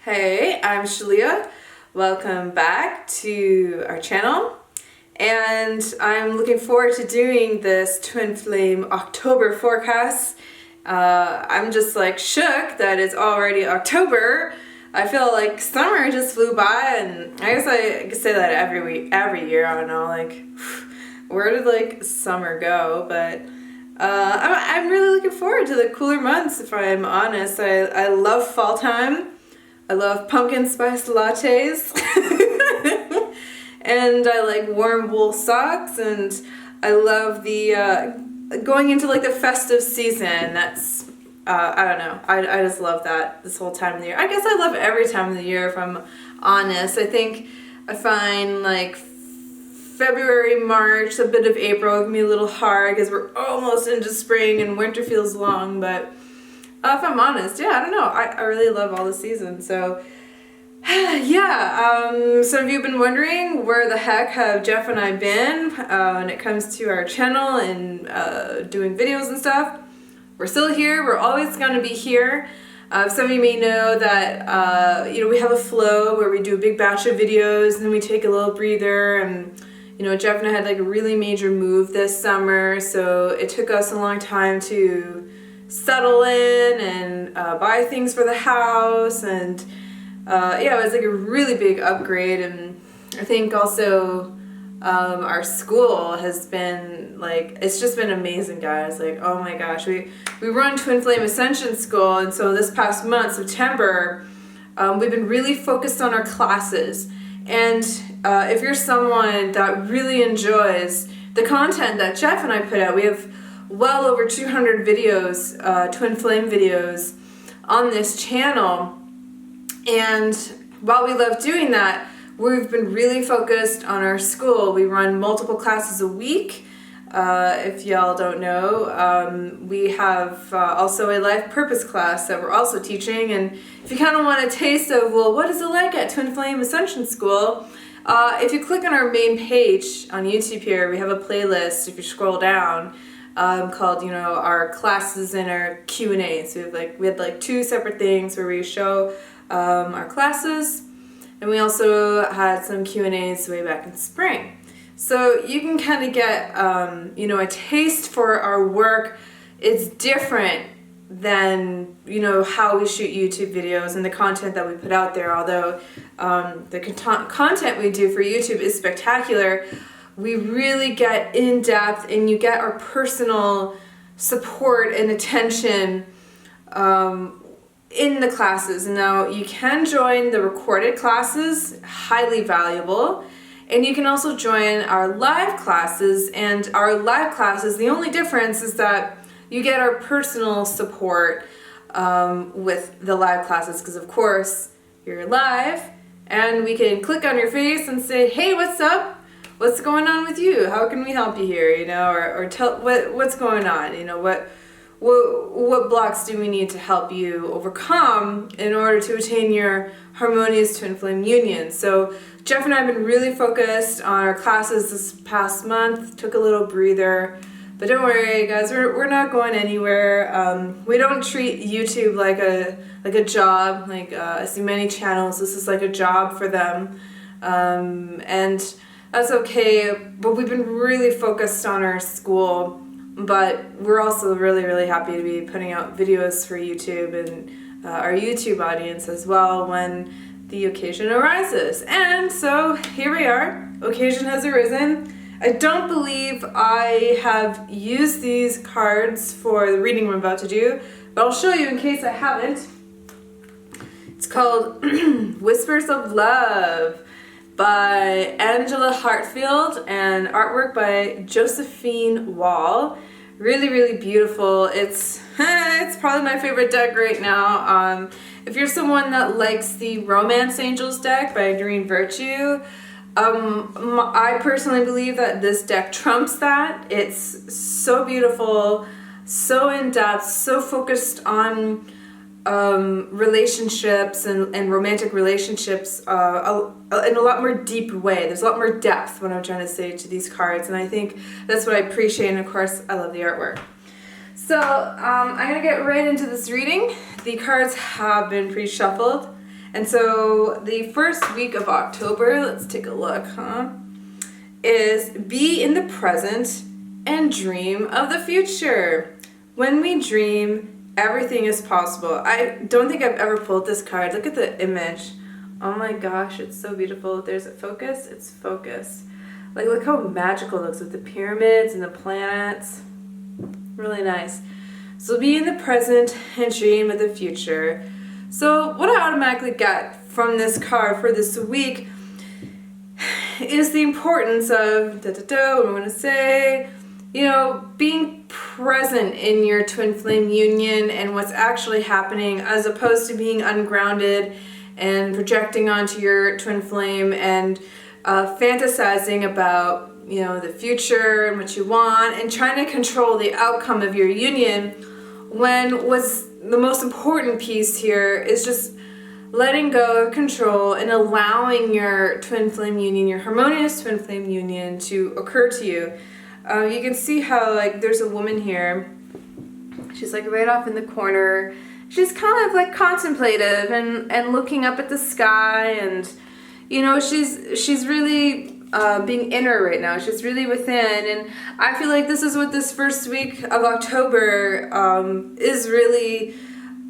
Hey, I'm Shaleia. Welcome back to our channel. And I'm looking forward to doing this Twin Flame October forecast. I'm just like shook that it's already October. I feel like summer just flew by, and I guess I could say that every year. I don't know, like, where did like summer go? But I'm really looking forward to the cooler months, if I'm honest. I love fall time. I love pumpkin spice lattes. And I like warm wool socks, and I love the going into like the festive season. That's I don't know. I just love that this whole time of the year. I guess I love every time of the year, if I'm honest. I think I find like February, March, a bit of April can be a little hard because we're almost into spring and winter feels long. But if I'm honest, yeah, I don't know. I really love all the seasons. So yeah, some of you have been wondering where the heck have Jeff and I been when it comes to our channel and doing videos and stuff. We're still here. We're always going to be here. Some of you may know that we have a flow where we do a big batch of videos and then we take a little breather. And Jeff and I had like a really major move this summer, so it took us a long time to settle in and buy things for the house, and it was like a really big upgrade. And I think also our school has been like, it's just been amazing, guys. Like, oh my gosh, we run Twin Flame Ascension School, and so this past month, September, we've been really focused on our classes. And if you're someone that really enjoys the content that Jeff and I put out, we have well over 200 videos, Twin Flame videos on this channel. And while we love doing that, we've been really focused on our school. We run multiple classes a week. If y'all don't know, we have also a life purpose class that we're also teaching. And if you kind of want a taste of, well, what is it like at Twin Flame Ascension School? If you click on our main page on YouTube here, we have a playlist, if you scroll down, called, our classes and our Q&A. So we had like two separate things where we show our classes, and we also had some Q&As way back in spring. So you can kind of get, a taste for our work. It's different than, how we shoot YouTube videos and the content that we put out there. Although the content we do for YouTube is spectacular, we really get in depth, and you get our personal support and attention in the classes. Now, you can join the recorded classes, highly valuable, and you can also join our live classes. And our live classes, the only difference is that you get our personal support with the live classes, because of course you're live and we can click on your face and say, hey, what's up? What's going on with you? How can we help you here? Or tell what's going on? What blocks do we need to help you overcome in order to attain your harmonious twin flame union? So Jeff and I have been really focused on our classes this past month. Took a little breather, but don't worry, guys. We're not going anywhere. We don't treat YouTube like a job. Like I see many channels, this is like a job for them, and that's okay. But we've been really focused on our school. But we're also really, really happy to be putting out videos for YouTube and our YouTube audience as well when the occasion arises. And so here we are. Occasion has arisen. I don't believe I have used these cards for the reading I'm about to do, but I'll show you in case I haven't. It's called Whispers of Love by Angela Hartfield and artwork by Josephine Wall. Really, really beautiful. It's probably my favorite deck right now. If you're someone that likes the Romance Angels deck by Doreen Virtue, I personally believe that this deck trumps that. It's so beautiful, so in-depth, so focused on relationships and romantic relationships in a lot more deep way. There's a lot more depth, what I'm trying to say, to these cards, and I think that's what I appreciate, and of course I love the artwork. So I'm going to get right into this reading. The cards have been pre-shuffled, And so the first week of October, let's take a look, is be in the present and dream of the future. When we dream, everything is possible. I don't think I've ever pulled this card. Look at the image. Oh my gosh, it's so beautiful. There's a focus. It's focus. Like, look how magical it looks with the pyramids and the planets. Really nice. So be in the present and dream of the future. So what I automatically get from this card for this week is the importance of, what I'm going to say, being present in your twin flame union and what's actually happening, as opposed to being ungrounded and projecting onto your twin flame and fantasizing about the future and what you want and trying to control the outcome of your union, when what's the most important piece here is just letting go of control and allowing your twin flame union, your harmonious twin flame union, to occur to you. You can see how, like, there's a woman here. She's like right off in the corner. She's kind of like contemplative and looking up at the sky, and she's really being inner right now. She's really within, and I feel like this is what this first week of October is really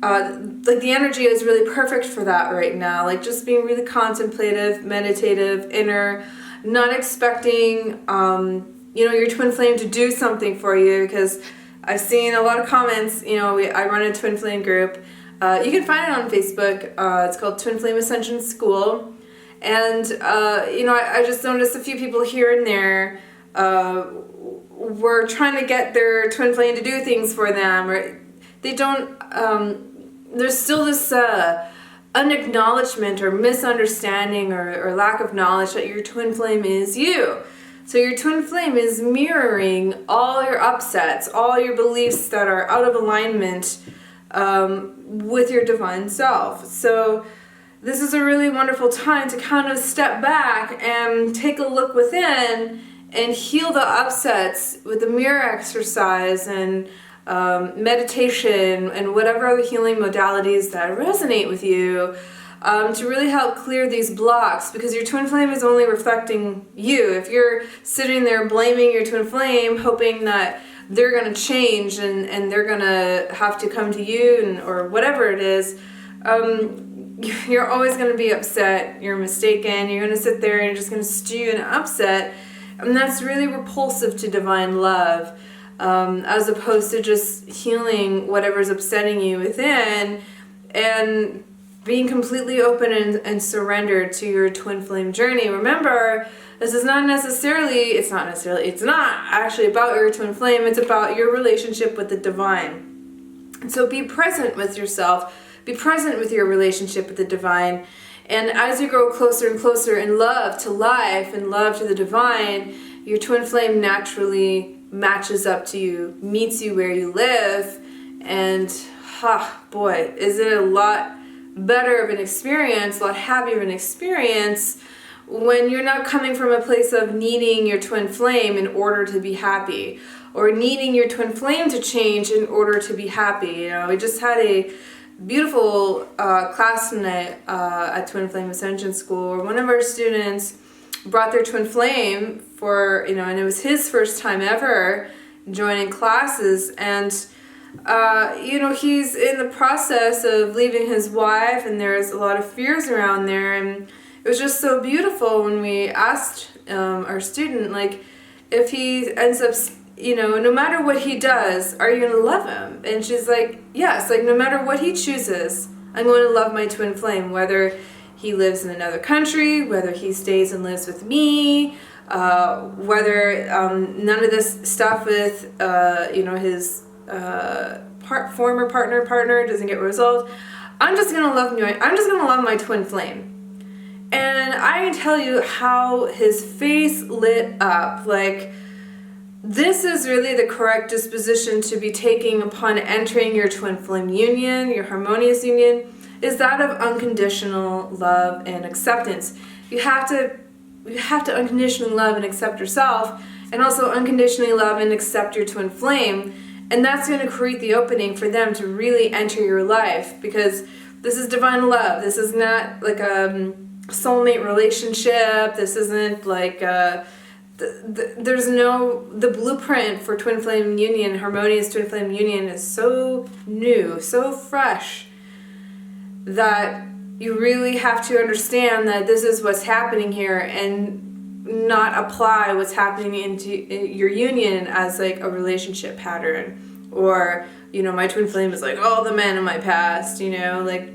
like, the energy is really perfect for that right now. Like, just being really contemplative, meditative, inner, not expecting your twin flame to do something for you, because I've seen a lot of comments. I run a twin flame group. You can find it on Facebook. It's called Twin Flame Ascension School. And, I just noticed a few people here and there were trying to get their twin flame to do things for them, or they don't, there's still this unacknowledgement or misunderstanding or lack of knowledge that your twin flame is you. So your twin flame is mirroring all your upsets, all your beliefs that are out of alignment with your divine self. So this is a really wonderful time to kind of step back and take a look within and heal the upsets with the mirror exercise and meditation and whatever other healing modalities that resonate with you, to really help clear these blocks, because your twin flame is only reflecting you. If you're sitting there blaming your twin flame, hoping that they're going to change and they're going to have to come to you or whatever it is, you're always going to be upset. You're mistaken. You're going to sit there and you're just going to stew in upset. And that's really repulsive to divine love, as opposed to just healing whatever's upsetting you within and being completely open and surrendered to your twin flame journey. Remember, this is not it's not actually about your twin flame. It's about your relationship with the divine. And so be present with yourself. Be present with your relationship with the divine. And as you grow closer and closer in love to life and love to the divine, your twin flame naturally matches up to you, meets you where you live. And, boy, is it a lot better of an experience, a lot happier of an experience, when you're not coming from a place of needing your twin flame in order to be happy, or needing your twin flame to change in order to be happy. We just had a beautiful class tonight at Twin Flame Ascension School, where one of our students brought their twin flame for, and it was his first time ever joining classes, and he's in the process of leaving his wife, and there's a lot of fears around there, and it was just so beautiful when we asked our student, like, if he ends up, no matter what he does, are you going to love him? And she's like, yes, like, no matter what he chooses, I'm going to love my twin flame, whether he lives in another country, whether he stays and lives with me, whether none of this stuff with, his former partner doesn't get resolved. I'm just going to love my twin flame. And I can tell you how his face lit up. Like, this is really the correct disposition to be taking upon entering your twin flame union, your harmonious union, is that of unconditional love and acceptance. You have to unconditionally love and accept yourself, and also unconditionally love and accept your twin flame. And that's going to create the opening for them to really enter your life, because This is divine love. This is not like a soulmate relationship. This isn't like there's no, the blueprint for twin flame union, harmonious twin flame union is so new, so fresh, that you really have to understand that this is what's happening here and not apply what's happening into your union as like a relationship pattern, or, you know, my twin flame is like all the men in my past, you know, like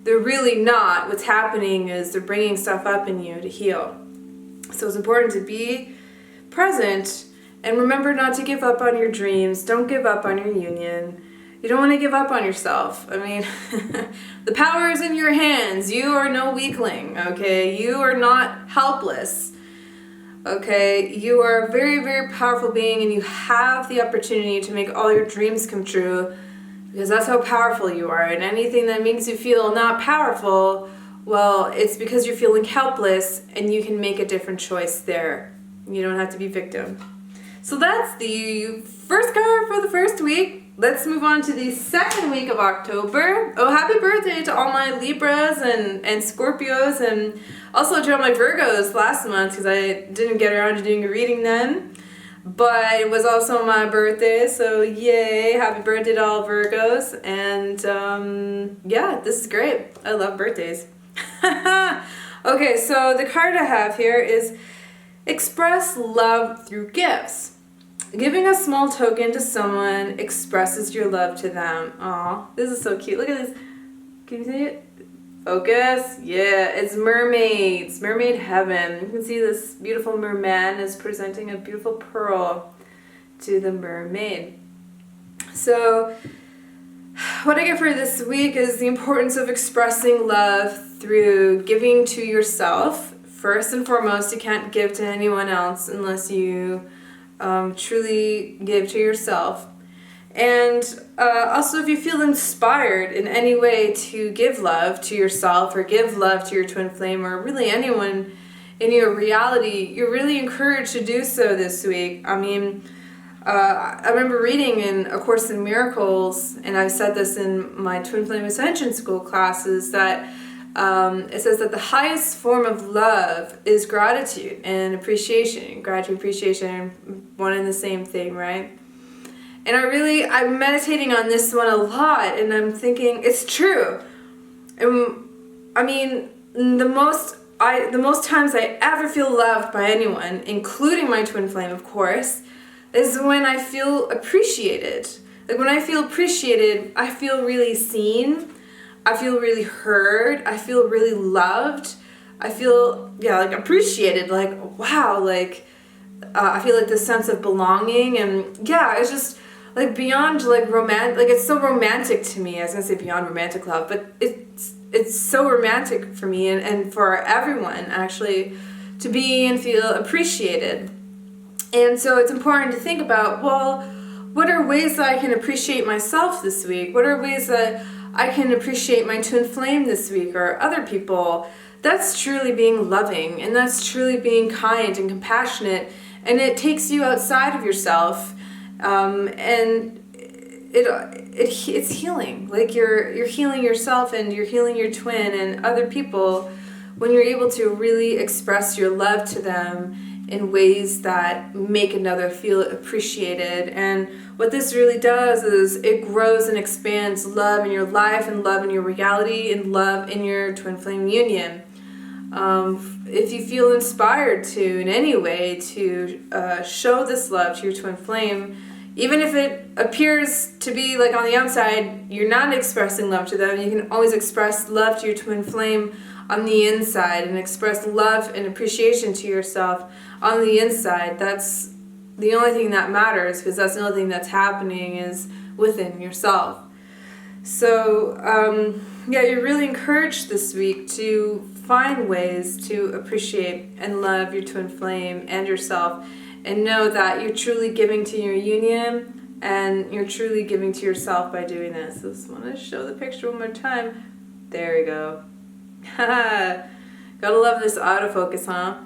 they're really not. What's happening is they're bringing stuff up in you to heal. So it's important to be present and remember not to give up on your dreams. Don't give up on your union. You don't want to give up on yourself. I mean, the power is in your hands. You are no weakling, okay? You are not helpless, okay? You are a very, very powerful being, and you have the opportunity to make all your dreams come true, because that's how powerful you are. And anything that makes you feel not powerful, well, it's because you're feeling helpless, and you can make a different choice there. You don't have to be victim. So that's the first card for the first week. Let's move on to the second week of October. Oh, happy birthday to all my Libras and Scorpios, and also to all my Virgos last month, because I didn't get around to doing a reading then. But it was also my birthday, so yay, happy birthday to all Virgos. And yeah, this is great. I love birthdays. Okay, so the card I have here is express love through gifts. Giving a small token to someone expresses your love to them. Aw, this is so cute. Look at this. Can you see it? Focus. Yeah, it's mermaids. Mermaid heaven. You can see this beautiful merman is presenting a beautiful pearl to the mermaid. So what I get for this week is the importance of expressing love through giving to yourself. First and foremost, you can't give to anyone else unless you truly give to yourself. And also, if you feel inspired in any way to give love to yourself or give love to your twin flame or really anyone in your reality, you're really encouraged to do so this week. I mean, I remember reading in A Course in Miracles, and I've said this in my Twin Flame Ascension School classes, that it says that the highest form of love is gratitude and appreciation. Gratitude, appreciation, one and the same thing, right? And I'm meditating on this one a lot, and I'm thinking it's true. And I mean, the most times I ever feel loved by anyone, including my twin flame, of course, is when I feel appreciated. Like when I feel appreciated, I feel really seen. I feel really heard. I feel really loved. I feel, like appreciated. Like, wow, like, I feel like this sense of belonging. And yeah, it's just like beyond like romantic, like it's so romantic to me. I was going to say beyond romantic love, but it's so romantic for me and for everyone actually to be and feel appreciated. And so it's important to think about, well, what are ways that I can appreciate myself this week? What are ways that I can appreciate my twin flame this week or other people? That's truly being loving, and that's truly being kind and compassionate, and it takes you outside of yourself, and it's healing. Like you're healing yourself, and you're healing your twin and other people when you're able to really express your love to them in ways that make another feel appreciated. And what this really does is it grows and expands love in your life and love in your reality and love in your twin flame union. If you feel inspired to in any way to show this love to your twin flame, even if it appears to be like on the outside you're not expressing love to them, you can always express love to your twin flame on the inside and express love and appreciation to yourself on the inside. That's the only thing that matters, because that's the only thing that's happening is within yourself. So you're really encouraged this week to find ways to appreciate and love your twin flame and yourself, and know that you're truly giving to your union and you're truly giving to yourself by doing this. I just want to show the picture one more time. There we go. Gotta love this autofocus, huh?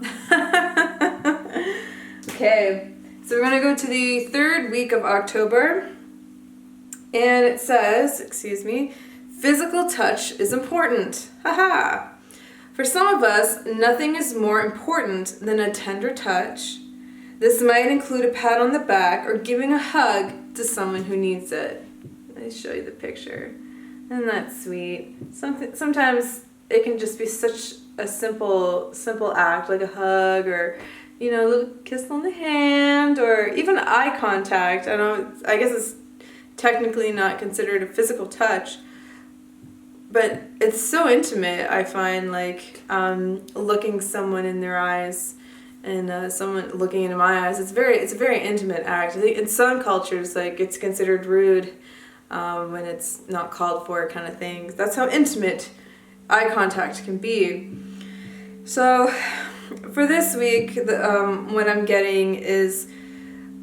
Okay, so we're gonna go to the third week of October, and it says, Physical touch is important. Haha. For some of us, nothing is more important than a tender touch. This might include a pat on the back or giving a hug to someone who needs it. Let me show you the picture. Isn't that sweet? Sometimes it can just be such a simple act, like a hug or, a little kiss on the hand or even eye contact. I guess it's technically not considered a physical touch, but it's so intimate. I find looking someone in their eyes and someone looking into my eyes. It's a very intimate act. I think in some cultures, it's considered rude when it's not called for, kind of thing. That's how intimate eye contact can be. So for this week, what I'm getting is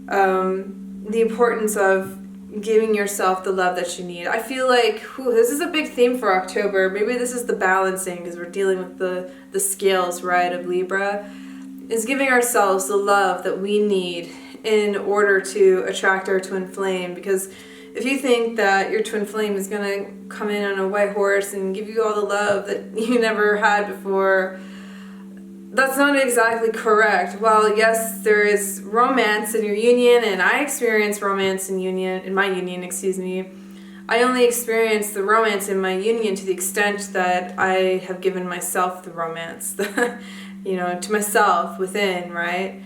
the importance of giving yourself the love that you need. I feel like this is a big theme for October. Maybe this is the balancing, because we're dealing with the scales, right, of Libra, is giving ourselves the love that we need in order to attract our twin flame. Because if you think that your twin flame is going to come in on a white horse and give you all the love that you never had before, that's not exactly correct. While yes, there is romance in your union, and I experience romance in my union, I only experience the romance in my union to the extent that I have given myself the romance, to myself within, right?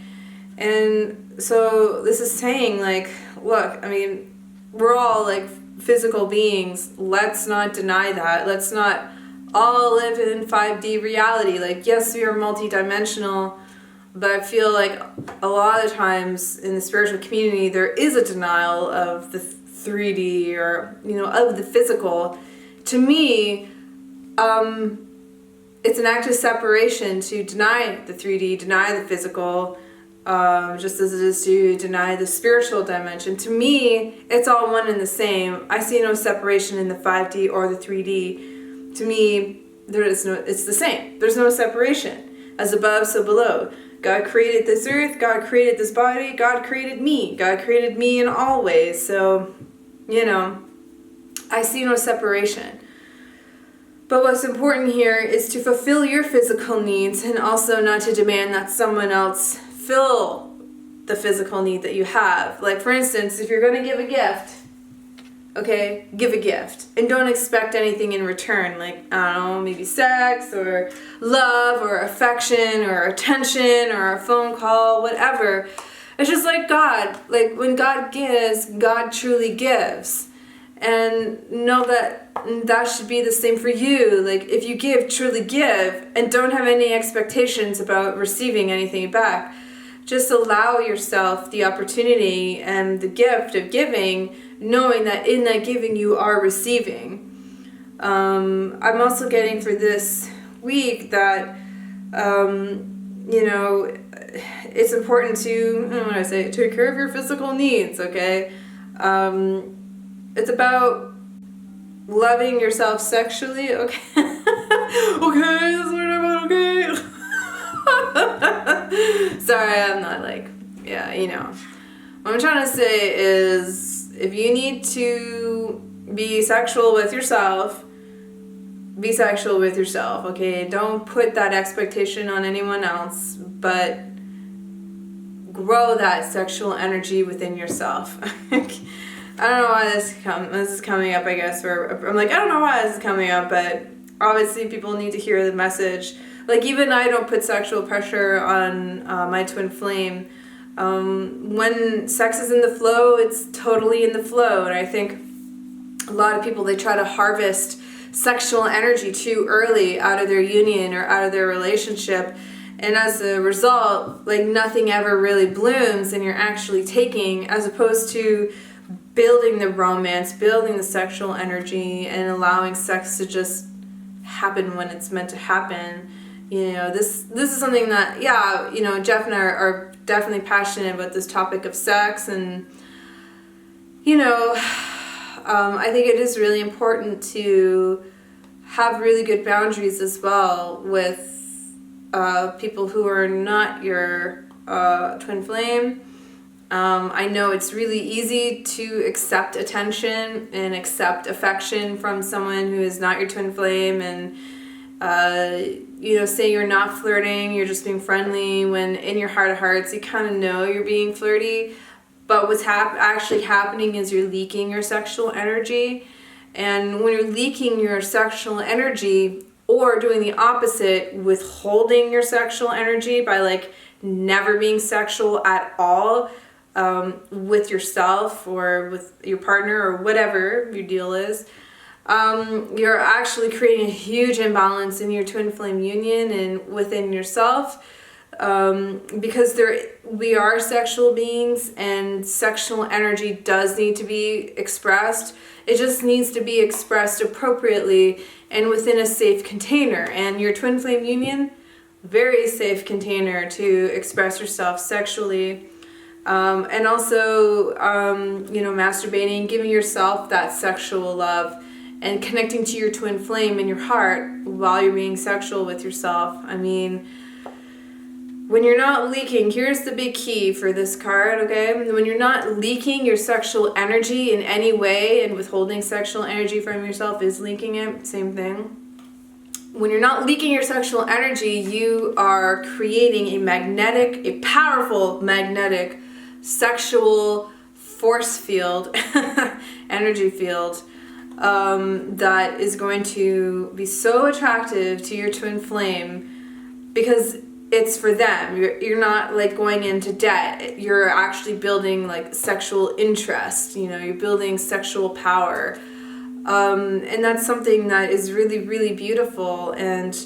And so this is saying, look, we're all physical beings. Let's not deny that. Let's not all live in 5D reality. Yes, we are multidimensional, but I feel like a lot of times in the spiritual community there is a denial of the 3D or of the physical. To me, it's an act of separation to deny the 3D, deny the physical, just as it is to deny the spiritual dimension. To me, it's all one and the same. I see no separation in the 5D or the 3D. To me, it's the same. There's no separation. As above, so below. God created this earth, God created this body, God created me. God created me in all ways. So, I see no separation. But what's important here is to fulfill your physical needs and also not to demand that someone else fill the physical need that you have. For instance, if you're going to give a gift, okay, give a gift and don't expect anything in return, maybe sex or love or affection or attention or a phone call, whatever. It's just like God. When God gives, God truly gives. And know that should be the same for you. If you give, truly give, and don't have any expectations about receiving anything back. Just allow yourself the opportunity and the gift of giving, knowing that in that giving you are receiving. I'm also getting for this week that, it's important to take care of your physical needs, okay? It's about loving yourself sexually, okay? Okay, that's what I'm about, okay? Sorry, I'm not What I'm trying to say is, if you need to be sexual with yourself, be sexual with yourself, okay? Don't put that expectation on anyone else, but grow that sexual energy within yourself. I don't know why this is coming up, I guess, where I'm I don't know why this is coming up, but obviously people need to hear the message. Even I don't put sexual pressure on my twin flame. When sex is in the flow, it's totally in the flow. And I think a lot of people, they try to harvest sexual energy too early out of their union or out of their relationship. And as a result, nothing ever really blooms, and you're actually taking, as opposed to building the romance, building the sexual energy, and allowing sex to just happen when it's meant to happen. This is something that, Jeff and I are definitely passionate about this topic of sex, and I think it is really important to have really good boundaries as well with people who are not your twin flame. I know it's really easy to accept attention and accept affection from someone who is not your twin flame, and say you're not flirting, you're just being friendly, when in your heart of hearts you kind of know you're being flirty. But what's actually happening is you're leaking your sexual energy. And when you're leaking your sexual energy, or doing the opposite, withholding your sexual energy by like never being sexual at all, with yourself or with your partner or whatever your deal is, you're actually creating a huge imbalance in your twin flame union and within yourself, because we are sexual beings, and sexual energy does need to be expressed. It just needs to be expressed appropriately and within a safe container. And your twin flame union, very safe container to express yourself sexually. And also, masturbating, giving yourself that sexual love, and connecting to your twin flame in your heart while you're being sexual with yourself. I mean, when you're not leaking, here's the big key for this card, okay? When you're not leaking your sexual energy in any way, and withholding sexual energy from yourself is leaking it, same thing. When you're not leaking your sexual energy, you are creating a powerful magnetic sexual force field, energy field, that is going to be so attractive to your twin flame, because it's for them. You're not like going into debt. You're actually building like sexual interest. You're building sexual power, and that's something that is really, really beautiful and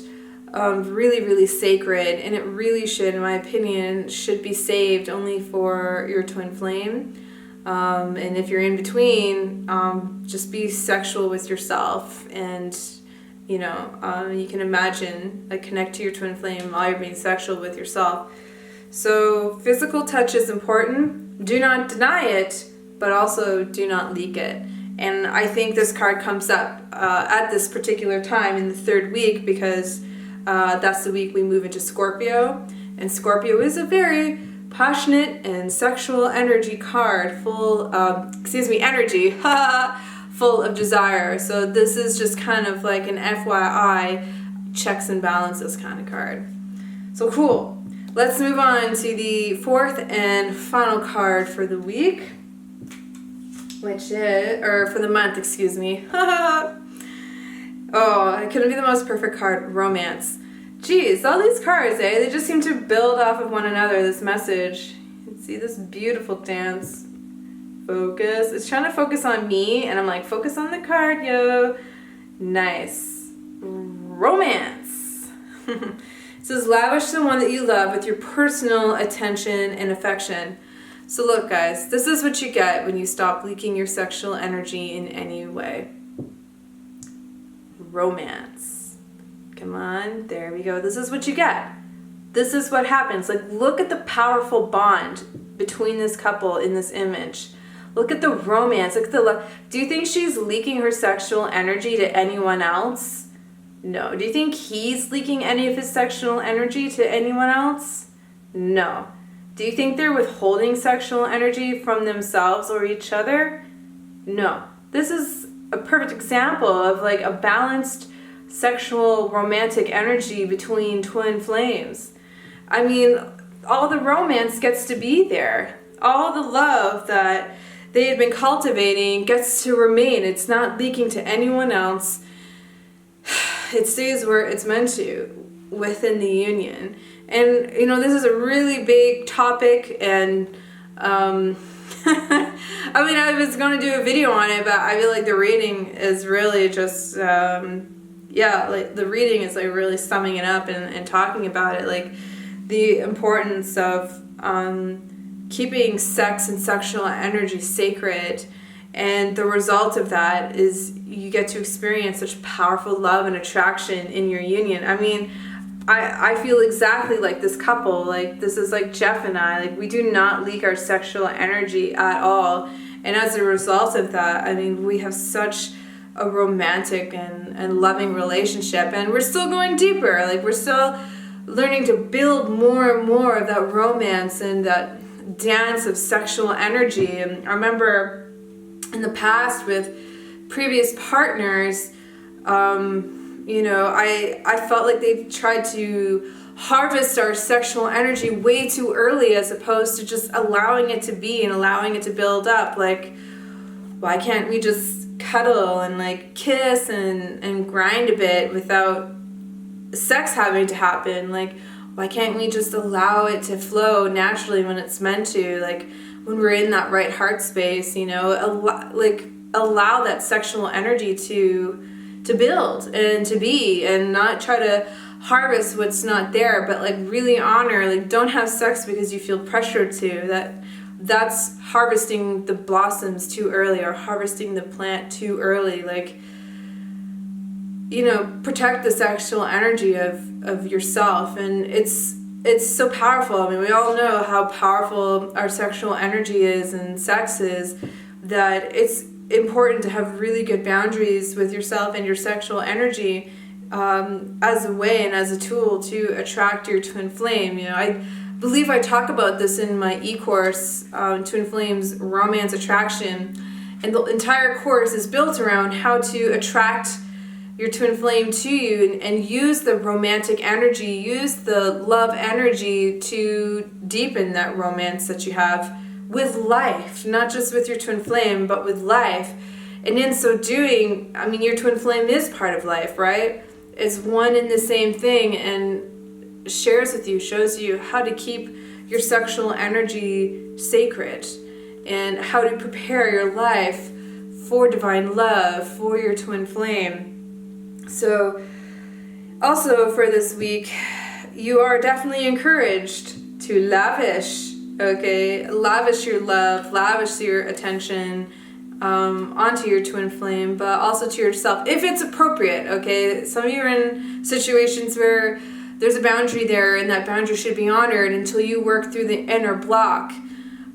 really, really sacred. And it really should, in my opinion, should be saved only for your twin flame. And if you're in between, just be sexual with yourself, and you can imagine, like, connect to your twin flame while you're being sexual with yourself. So physical touch is important. Do not deny it, but also do not leak it. And I think this card comes up at this particular time in the third week, because that's the week we move into Scorpio. And Scorpio is a very passionate and sexual energy card, full of desire. So this is just kind of like an FYI, checks and balances kind of card. So cool. Let's move on to the fourth and final card for the week, for the month, excuse me. Oh, it couldn't be the most perfect card. Romance. Geez, all these cards, they just seem to build off of one another, this message. You can see this beautiful dance. Focus. It's trying to focus on me, and I'm like, focus on the card, yo. Nice. Romance. It says, lavish the one that you love with your personal attention and affection. So look, guys, this is what you get when you stop leaking your sexual energy in any way. Romance. Come on, there we go. This is what you get. This is what happens. Like, look at the powerful bond between this couple in this image. Look at the romance. Look at the love. Do you think she's leaking her sexual energy to anyone else? No. Do you think he's leaking any of his sexual energy to anyone else? No. Do you think they're withholding sexual energy from themselves or each other? No. This is a perfect example of like a balanced sexual romantic energy between twin flames. I mean, all the romance gets to be there. All the love that they had been cultivating gets to remain. It's not leaking to anyone else. It stays where it's meant to, within the union. And, this is a really big topic, and I mean, I was going to do a video on it, but I feel like the reading is really just, like the reading is like really summing it up and talking about it, like the importance of keeping sex and sexual energy sacred. And the result of that is you get to experience such powerful love and attraction in your union. I mean, I feel exactly like this couple. Like, this is like Jeff and I. Like, we do not leak our sexual energy at all. And as a result of that, I mean, we have such a romantic and loving relationship. And we're still going deeper. Like, we're still learning to build more and more of that romance and that dance of sexual energy. And I remember in the past with previous partners, I felt like they tried to harvest our sexual energy way too early, as opposed to just allowing it to be and allowing it to build up. Like, why can't we just cuddle and like kiss and grind a bit without sex having to happen? Like, why can't we just allow it to flow naturally when it's meant to? Like, when we're in that right heart space, allow that sexual energy to build and to be, and not try to harvest what's not there, but like really honor. Like, don't have sex because you feel pressured to. That's harvesting the blossoms too early, or harvesting the plant too early. Like, protect the sexual energy of yourself. And it's so powerful. I mean, we all know how powerful our sexual energy is and sex is, that it's important to have really good boundaries with yourself and your sexual energy, as a way and as a tool to attract your twin flame. I believe I talk about this in my e-course, Twin Flames Romance Attraction, and the entire course is built around how to attract your twin flame to you, and use the romantic energy, use the love energy to deepen that romance that you have with life, not just with your twin flame, but with life. And in so doing, I mean, your twin flame is part of life, right? It's one and the same thing, and shares with you, shows you how to keep your sexual energy sacred, and how to prepare your life for divine love, for your twin flame. So also for this week, you are definitely encouraged to lavish your love, lavish your attention onto your twin flame, but also to yourself, if it's appropriate. Okay, some of you are in situations where there's a boundary there, and that boundary should be honored until you work through the inner block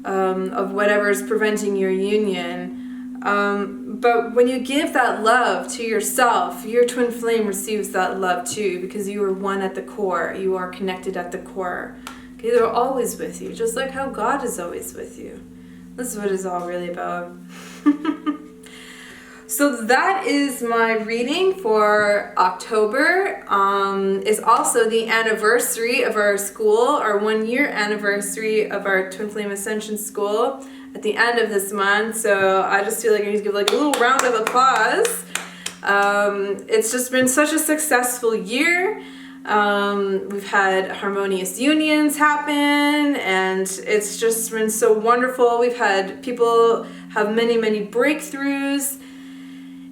of whatever is preventing your union. But when you give that love to yourself, your twin flame receives that love too, because you are one at the core. You are connected at the core. Okay, they're always with you, just like how God is always with you. This is what it's all really about. So that is my reading for October. It's also the anniversary of our school, our 1-year anniversary of our Twin Flame Ascension School at the end of this month. So I just feel like I need to give like a little round of applause. It's just been such a successful year. We've had harmonious unions happen, and it's just been so wonderful. We've had people have many, many breakthroughs,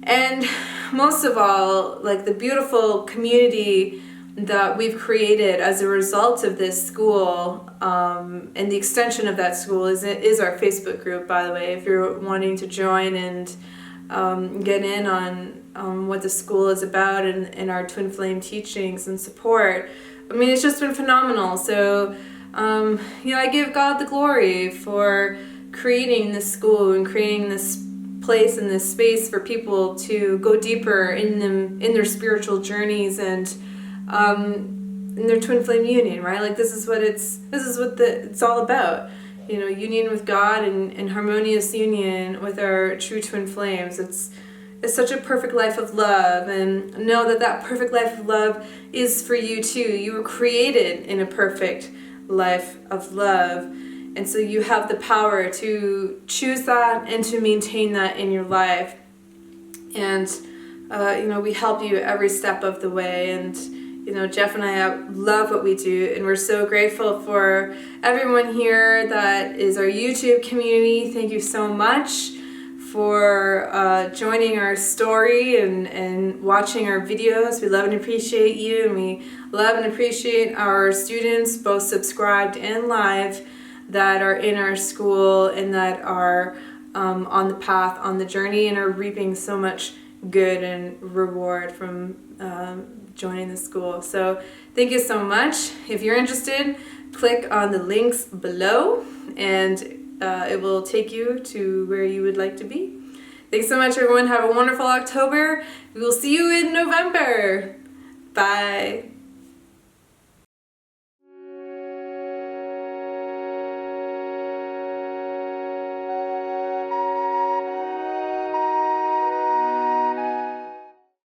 and most of all, like the beautiful community that we've created as a result of this school, and the extension of that school is our Facebook group, by the way, if you're wanting to join and get in on what the school is about, and our twin flame teachings and support. I mean, it's just been phenomenal. So, I give God the glory for creating this school and creating this place and this space for people to go deeper in their spiritual journeys and in their twin flame union, right? Like this is what it's all about. Union with God and harmonious union with our true twin flames. It's such a perfect life of love, and know that perfect life of love is for you too. You were created in a perfect life of love, and so you have the power to choose that and to maintain that in your life. And we help you every step of the way. And Jeff and I love what we do, and we're so grateful for everyone here that is our YouTube community. Thank you so much for joining our story and watching our videos. We love and appreciate you, and we love and appreciate our students, both subscribed and live, that are in our school and that are on the path, on the journey, and are reaping so much good and reward from joining the school. So thank you so much. If you're interested, click on the links below, and it will take you to where you would like to be. Thanks so much, everyone. Have a wonderful October. We will see you in November. Bye.